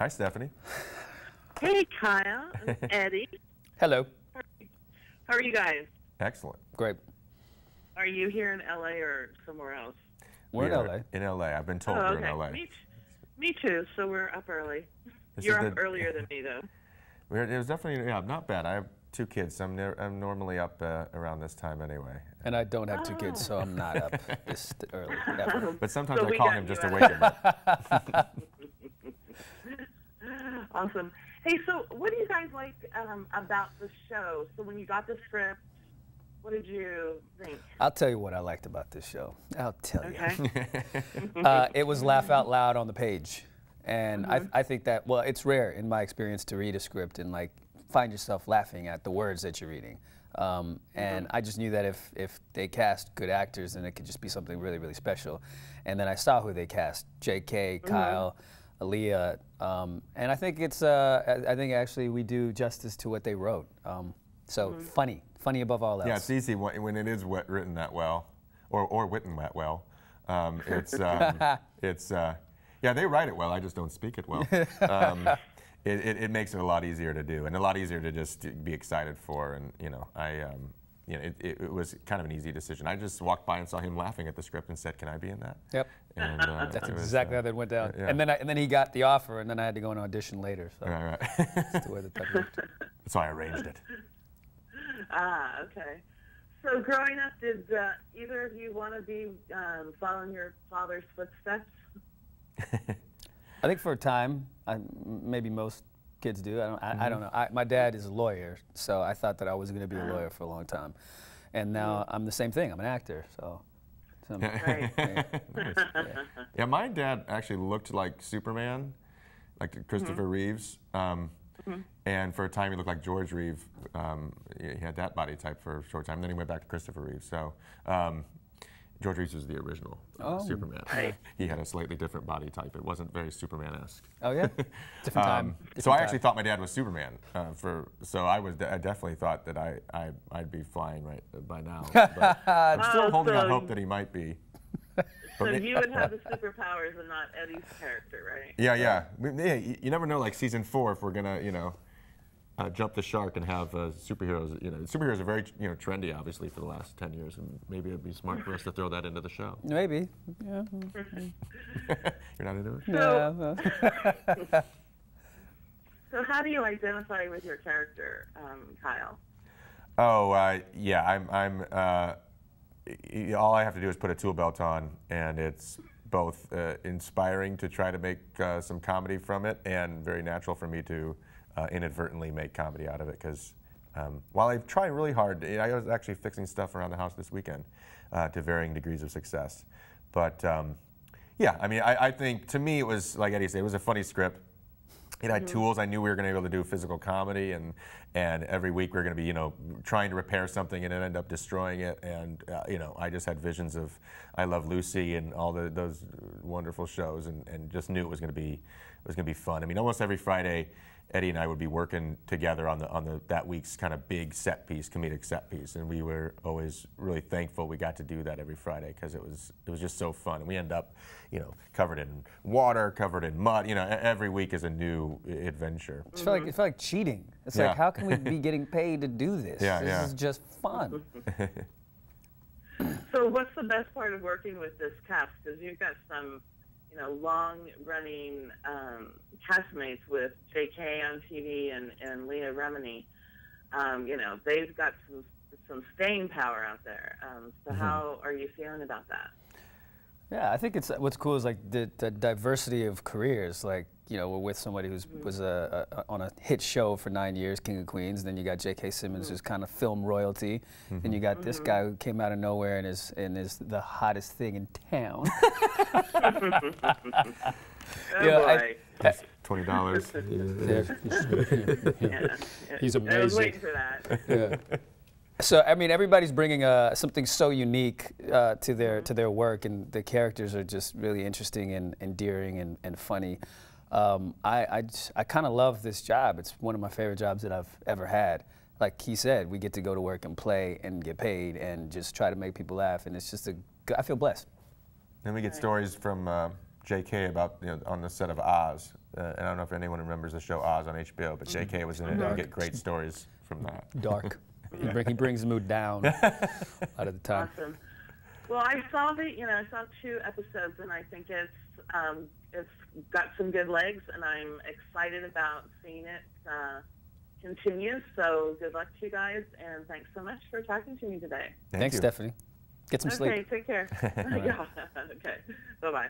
Hi, Stephanie. Hey, Kyle and Edi. Hello. How are you guys? Excellent. Great. Are you here in LA or somewhere else? We're in LA. In LA. I've been told we're in LA. Me too, so we're up early. You're up earlier than me, though. It was definitely, not bad. I have 2 kids, so I'm normally up around this time anyway. And I don't have 2 kids, so I'm not up this early ever. But sometimes I call him just to wake him up. Awesome. Hey, so what do you guys like about the show? So when you got the script, what did you think? I'll tell you what I liked about this show. I'll tell you. Okay. It was laugh out loud on the page. And I think that, well, it's rare in my experience to read a script and like find yourself laughing at the words that you're reading. And I just knew that if they cast good actors, then it could just be something really, really special. And then I saw who they cast, J.K., Kyle, Leah, and I think it's, I think actually we do justice to what they wrote. So funny above all else. Yeah, it's easy when it is written that well, or written that well. Yeah, they write it well. I just don't speak it well. It makes it a lot easier to do, and a lot easier to just be excited for. And it was kind of an easy decision. I just walked by and saw him laughing at the script and said, "Can I be in that?" Yep. And, that's exactly how that went down. Yeah. And then he got the offer, and then I had to go and audition later. So right. that's the way that worked. So I arranged it. Ah, okay. So growing up, did either of you want to be following your father's footsteps? I think for a time, maybe most kids do. I don't know. My dad is a lawyer, so I thought that I was going to be a lawyer for a long time. And now I'm the same thing. I'm an actor, so. Right. Yeah, my dad actually looked like Superman, like Christopher Reeves. And for a time, he looked like George Reeve. He had that body type for a short time. Then he went back to Christopher Reeve. So George Reeves was the original Superman. Right. He had a slightly different body type. It wasn't very Superman-esque. Oh yeah, different time. So I actually thought my dad was Superman. So I definitely thought that I'd be flying right by now. But I'm still holding out hope that he might be. So you would have the superpowers and not Edi's character, right? Yeah. You never know, like season 4, if we're gonna, jump the shark and have superheroes. Superheroes are very, trendy, obviously, for the last 10 years, and maybe it'd be smart for us to throw that into the show. Maybe. Yeah. You're not into it? No. So how do you identify with your character, Kyle? Oh, yeah. All I have to do is put a tool belt on, and it's both inspiring to try to make some comedy from it, and very natural for me to inadvertently make comedy out of it. Because while I try really hard, I was actually fixing stuff around the house this weekend to varying degrees of success. But yeah, I mean, I think to me it was, like Edi said, it was a funny script. It had tools. I knew we were going to be able to do physical comedy, and every week we were going to be, trying to repair something and then end up destroying it. And I just had visions of I Love Lucy and all those wonderful shows, and just knew it was going to be fun. I mean, almost every Friday, Edi and I would be working together on that week's kind of big set piece, comedic set piece, and we were always really thankful we got to do that every Friday, because it was just so fun. And we end up, covered in water, covered in mud. Every week is a new adventure. It felt like cheating. It's like, how can we be getting paid to do this? This is just fun. So what's the best part of working with this cast? Because you've got some long-running castmates with J.K. on TV and Leah Remini. They've got some staying power out there. So how are you feeling about that? Yeah, I think what's cool is like the diversity of careers. Like, we're with somebody who was on a hit show for 9 years, King of Queens. Then you got J.K. Simmons, who's kind of film royalty. Then you got this guy who came out of nowhere and is the hottest thing in town. Boy. $20. Yeah. He's amazing. I was waiting for that. Yeah. So I mean, everybody's bringing something so unique to their work, and the characters are just really interesting and endearing and funny. I kind of love this job. It's one of my favorite jobs that I've ever had. Like he said, we get to go to work and play and get paid and just try to make people laugh, and it's just I feel blessed. Then we get stories from J.K. about on the set of Oz, I don't know if anyone remembers the show Oz on HBO, but JK was in it. You get great stories from that. Dark. He brings the mood down a lot of the time. Awesome. Well, I saw I saw 2 episodes, and I think it's got some good legs, and I'm excited about seeing it continue. So good luck to you guys, and thanks so much for talking to me today. Thanks, Stephanie. Get some sleep. Okay, take care. Yeah. Okay. Bye-bye.